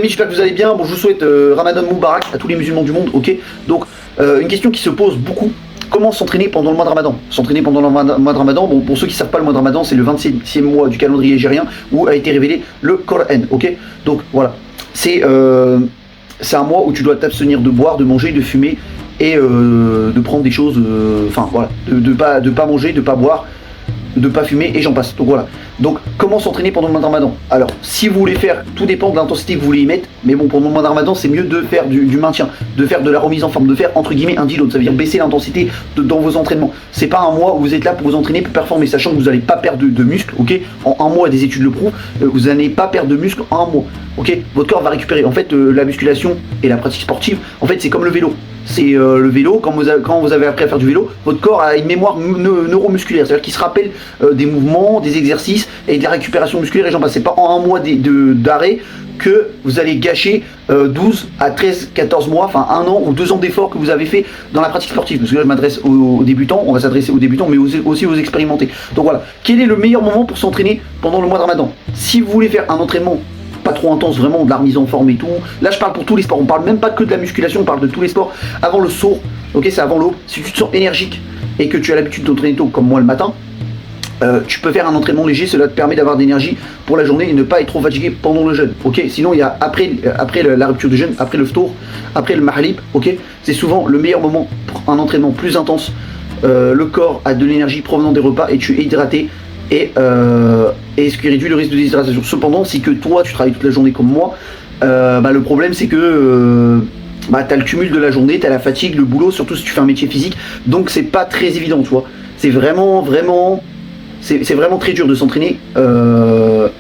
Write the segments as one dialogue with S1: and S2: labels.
S1: amis, j'espère que vous allez bien. Bon, je vous souhaite Ramadan Moubarak à tous les musulmans du monde, ok. Donc, une question qui se pose beaucoup, comment s'entraîner pendant le mois de Ramadan? S'entraîner pendant le mois de Ramadan, bon, pour ceux qui ne savent pas, le mois de Ramadan, c'est le 27e mois du calendrier hégérien où a été révélé le Coran, ok. Donc, voilà, c'est un mois où tu dois t'abstenir de boire, de manger, de fumer et de prendre des choses, enfin, voilà, de pas manger, de pas boire, de pas fumer et j'en passe. Donc voilà. Donc comment s'entraîner pendant le mois de Ramadan? Alors si vous voulez faire, tout dépend de l'intensité que vous voulez y mettre, mais bon, pour le mois de Ramadan c'est mieux de faire du maintien, de faire de la remise en forme, de faire entre guillemets un deload, ça veut dire baisser l'intensité dans vos entraînements. C'est pas un mois où vous êtes là pour vous entraîner, pour performer, sachant que vous n'allez pas perdre de muscle, ok. En un mois, des études le prouvent, vous n'allez pas perdre de muscle en un mois, ok. Votre corps va récupérer. En fait, la musculation et la pratique sportive, en fait c'est comme le vélo. C'est le vélo, quand vous avez appris à faire du vélo, votre corps a une mémoire neuromusculaire, c'est-à-dire qu'il se rappelle des mouvements, des exercices et de la récupération musculaire et j'en passe. C'est pas en un mois d'arrêt que vous allez gâcher 12 à 13, 14 mois, enfin un an ou 2 ans d'efforts que vous avez fait dans la pratique sportive. Parce que là je m'adresse aux débutants, on va s'adresser aux débutants mais aussi aux expérimentés. Donc voilà, quel est le meilleur moment pour s'entraîner pendant le mois de Ramadan? Si vous voulez faire un entraînement pas trop intense, vraiment de la remise en forme et tout. Là je parle pour tous les sports, on parle même pas que de la musculation, on parle de tous les sports. Avant le saut, ok, c'est avant l'aube. Si tu te sens énergique et que tu as l'habitude d'entraîner tôt comme moi le matin, tu peux faire un entraînement léger, cela te permet d'avoir d'énergie pour la journée et ne pas être trop fatigué pendant le jeûne, ok. Sinon il y a après la rupture du jeûne, après le ftour, après le mahlib, ok. C'est souvent le meilleur moment pour un entraînement plus intense. Le corps a de l'énergie provenant des repas et tu es hydraté. Et ce qui réduit le risque de déshydratation. Cependant, si que toi tu travailles toute la journée comme moi, le problème c'est que tu as le cumul de la journée, tu as la fatigue, le boulot, surtout si tu fais un métier physique, donc c'est pas très évident, tu vois. C'est vraiment très dur de s'entraîner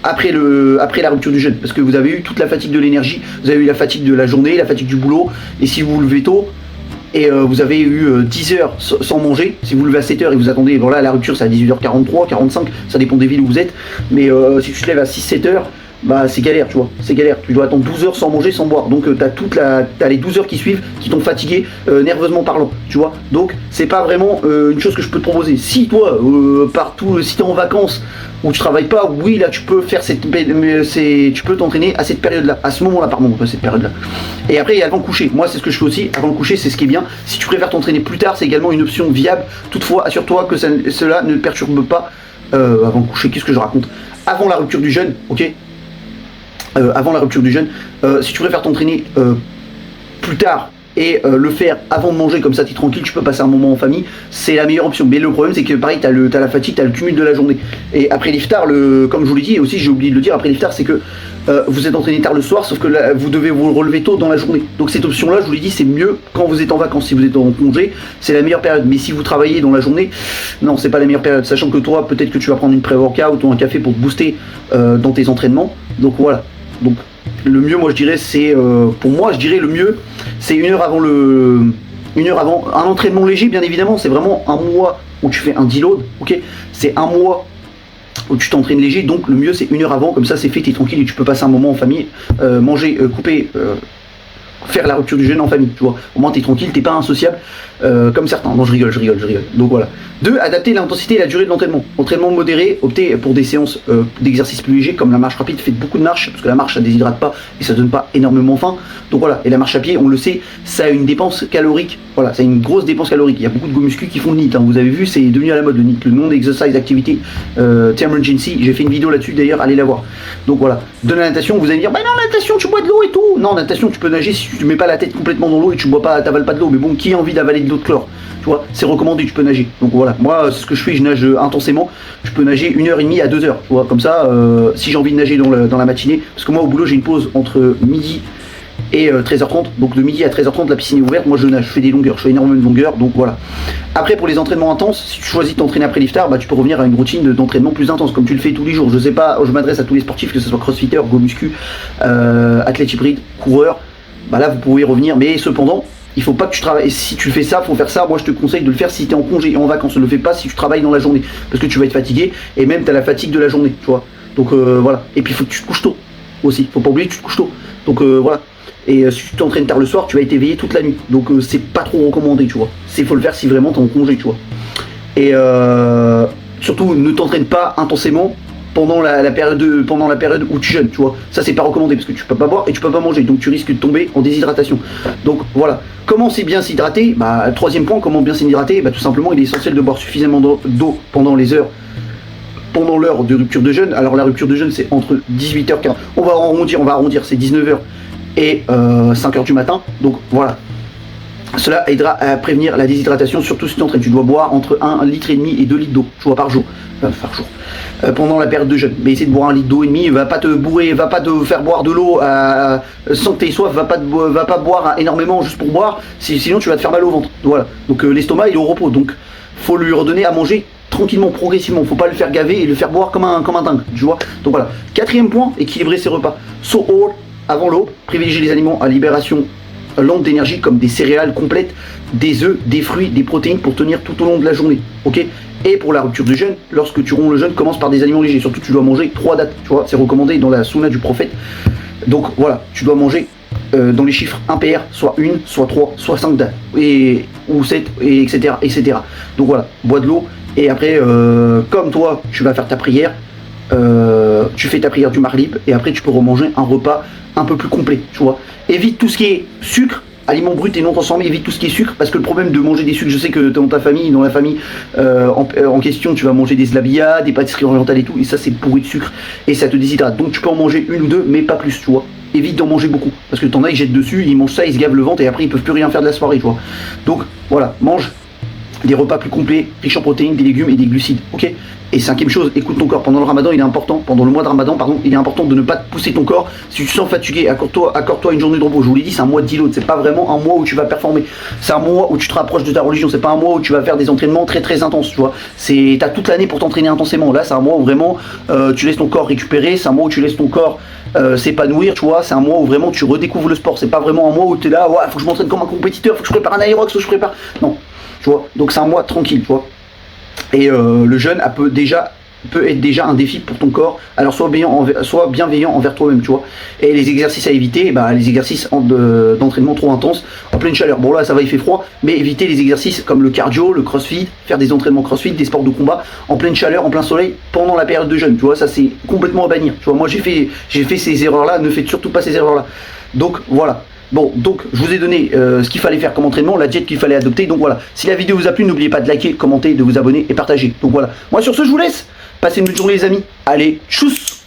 S1: après la rupture du jeûne, parce que vous avez eu toute la fatigue de l'énergie, vous avez eu la fatigue de la journée, la fatigue du boulot, et si vous vous levez tôt, et vous avez eu 10 heures sans manger, si vous levez à 7 heures et vous attendez, voilà, la rupture c'est à 18h43, 45, ça dépend des villes où vous êtes, mais si tu te lèves à 6-7 heures, bah c'est galère, tu vois, c'est galère, tu dois attendre 12 heures sans manger, sans boire, donc t'as les 12 heures qui suivent qui t'ont fatigué nerveusement parlant, tu vois, donc c'est pas vraiment une chose que je peux te proposer. Si toi, partout, si t'es en vacances, où tu travailles pas, oui là tu peux faire tu peux t'entraîner à cette période là, à ce moment là pardon, cette période là. Et après il y a avant le coucher, moi c'est ce que je fais aussi, avant le coucher c'est ce qui est bien. Si tu préfères t'entraîner plus tard, c'est également une option viable, toutefois assure-toi que cela ne perturbe pas avant le coucher. Qu'est-ce que je raconte? Avant la rupture du jeûne, ok, avant la rupture du jeûne, si tu préfères t'entraîner plus tard et le faire avant de manger, comme ça tu es tranquille, tu peux passer un moment en famille, c'est la meilleure option. Mais le problème c'est que pareil, t'as la fatigue, t'as le cumul de la journée. Et après l'iftar, comme je vous l'ai dit, et aussi j'ai oublié de le dire, après l'iftar c'est que vous êtes entraîné tard le soir, sauf que là, vous devez vous relever tôt dans la journée. Donc cette option là, je vous l'ai dit, c'est mieux quand vous êtes en vacances. Si vous êtes en congé, c'est la meilleure période. Mais si vous travaillez dans la journée, non, c'est pas la meilleure période. Sachant que toi, peut-être que tu vas prendre une pré-workout ou un café pour te booster dans tes entraînements. Donc voilà. Donc le mieux, moi je dirais, c'est pour moi je dirais le mieux c'est une heure avant un entraînement léger, bien évidemment. C'est vraiment un mois où tu fais un deload, ok. C'est un mois où tu t'entraînes léger, donc le mieux c'est une heure avant, comme ça c'est fait, t'es tranquille et tu peux passer un moment en famille, manger, couper, faire la rupture du jeûne en famille, tu vois. Au moins t'es tranquille, t'es pas insociable comme certains. Non, je rigole. Donc voilà. 2. Adapter l'intensité et la durée de l'entraînement. Entraînement modéré, optez pour des séances d'exercice plus légers comme la marche rapide. Faites beaucoup de marche parce que la marche ça déshydrate pas et ça donne pas énormément faim. Donc voilà. Et la marche à pied, on le sait, ça a une dépense calorique. Voilà, ça a une grosse dépense calorique. Il y a beaucoup de go muscu qui font le NEAT, hein. Vous avez vu, c'est devenu à la mode le NEAT, le non-exercise activity emergency. J'ai fait une vidéo là-dessus d'ailleurs, allez la voir. Donc voilà. De la natation, vous allez me dire, bah non, la natation tu bois de l'eau et tout. Non, natation tu peux nager si tu mets pas la tête complètement dans l'eau et tu bois pas, t'avales pas de l'eau. Mais bon, qui a envie d'avaler de l'eau de chlore? Tu vois, c'est recommandé, tu peux nager. Donc voilà, moi c'est ce que je fais, je nage intensément. Je peux nager 1h30 à 2h. Tu vois, comme ça, si j'ai envie de nager dans la matinée, parce que moi au boulot j'ai une pause entre midi et 13h30. Donc de midi à 13h30 la piscine est ouverte, moi je nage, je fais des longueurs, je fais énormément de longueurs, donc voilà. Après pour les entraînements intenses, si tu choisis de t'entraîner après l'iftar, bah tu peux revenir à une routine d'entraînement plus intense, comme tu le fais tous les jours. Je sais pas, je m'adresse à tous les sportifs, que ce soit crossfitter, go muscu, athlète hybride, coureur, bah là vous pouvez revenir, mais cependant, il faut pas que tu travailles. Si tu fais ça, faut faire ça. Moi, je te conseille de le faire si tu es en congé et en vacances. Ne le fais pas si tu travailles dans la journée, parce que tu vas être fatigué et même tu as la fatigue de la journée, tu vois. Donc voilà. Et puis il faut que tu te couches tôt aussi. Faut pas oublier que tu te couches tôt. Donc voilà. Et si tu t'entraînes tard le soir, tu vas être éveillé toute la nuit. Donc c'est pas trop recommandé, tu vois. Faut le faire si vraiment tu es en congé, tu vois. Et surtout, ne t'entraîne pas intensément pendant la période où tu jeûnes, tu vois. Ça c'est pas recommandé parce que tu peux pas boire et tu peux pas manger, donc tu risques de tomber en déshydratation. Donc voilà. Comment c'est bien s'hydrater? Bah, troisième point, comment bien s'hydrater? Bah, tout simplement, il est essentiel de boire suffisamment d'eau pendant l'heure de rupture de jeûne. Alors la rupture de jeûne c'est entre 18h15, on va arrondir, c'est 19h et 5h du matin. Donc voilà. Cela aidera à prévenir la déshydratation, surtout si tu entraînes. Tu dois boire entre 1,5 litre et 2 litres d'eau, tu vois, par jour. Pendant la période de jeûne. Mais essaie de boire 1 litre d'eau et demi, va pas te bourrer, va pas te faire boire de l'eau sans que tu aies soif, va pas boire énormément juste pour boire, sinon tu vas te faire mal au ventre. Voilà. Donc l'estomac il est au repos, donc faut lui redonner à manger tranquillement, progressivement. Faut pas le faire gaver et le faire boire comme un dingue, tu vois. Donc voilà. Quatrième point, équilibrer ses repas. So all, avant l'eau, privilégier les aliments à libération lente d'énergie comme des céréales complètes, des œufs, des fruits, des protéines pour tenir tout au long de la journée. Ok. Et pour la rupture de jeûne, lorsque tu romps le jeûne, commence par des aliments légers. Surtout, tu dois manger 3 dates. Tu vois, c'est recommandé dans la sunna du prophète. Donc voilà, tu dois manger dans les chiffres impairs, soit 1, soit 3, soit 5 dates, ou 7, et etc., etc. Donc voilà, bois de l'eau. Et après, comme toi, tu vas faire ta prière, tu fais ta prière du Maghrib, et après tu peux remanger un repas un peu plus complet, tu vois. Évite tout ce qui est sucre, aliments bruts et non transformés, évite tout ce qui est sucre, parce que le problème de manger des sucres, je sais que dans ta famille, dans la famille en question, tu vas manger des zlabia, des pâtisseries orientales et tout, et ça c'est pourri de sucre, et ça te déshydrate. Donc tu peux en manger 1 ou 2, mais pas plus, tu vois. Évite d'en manger beaucoup, parce que t'en as, ils jettent dessus, ils mangent ça, ils se gavent le ventre, et après ils peuvent plus rien faire de la soirée, tu vois. Donc voilà, mange des repas plus complets, riches en protéines, des légumes et des glucides, ok. Et cinquième chose, écoute ton corps. Pendant le ramadan, il est important, pendant le mois de ramadan, pardon, il est important de ne pas te pousser ton corps. Si tu te sens fatigué, accorde-toi une journée de repos. Je vous l'ai dit, c'est un mois de deload. C'est pas vraiment un mois où tu vas performer. C'est un mois où tu te rapproches de ta religion. C'est pas un mois où tu vas faire des entraînements très très intenses, tu vois. T'as toute l'année pour t'entraîner intensément. Là, c'est un mois où vraiment tu laisses ton corps récupérer. C'est un mois où tu laisses ton corps s'épanouir, tu vois. C'est un mois où vraiment tu redécouvres le sport. C'est pas vraiment un mois où tu es là, ouais, faut que je m'entraîne comme un compétiteur, faut que je prépare un aérox, faut que je prépare. Non, tu vois. Donc c'est un mois tranquille, tu vois. Et le jeûne peut être déjà un défi pour ton corps. Alors sois bienveillant envers toi-même, tu vois. Et les exercices à éviter, bah, les exercices d'entraînement trop intenses en pleine chaleur. Bon là ça va, il fait froid, mais éviter les exercices comme le cardio, le crossfit, faire des entraînements crossfit, des sports de combat en pleine chaleur, en plein soleil pendant la période de jeûne, tu vois. Ça c'est complètement à bannir, tu vois. Moi j'ai fait ces erreurs là, ne faites surtout pas ces erreurs là. Donc voilà. Bon, donc je vous ai donné ce qu'il fallait faire comme entraînement, la diète qu'il fallait adopter. Donc voilà, si la vidéo vous a plu, n'oubliez pas de liker, commenter, de vous abonner et partager. Donc voilà, moi sur ce je vous laisse. Passez une bonne journée les amis. Allez, tchuss!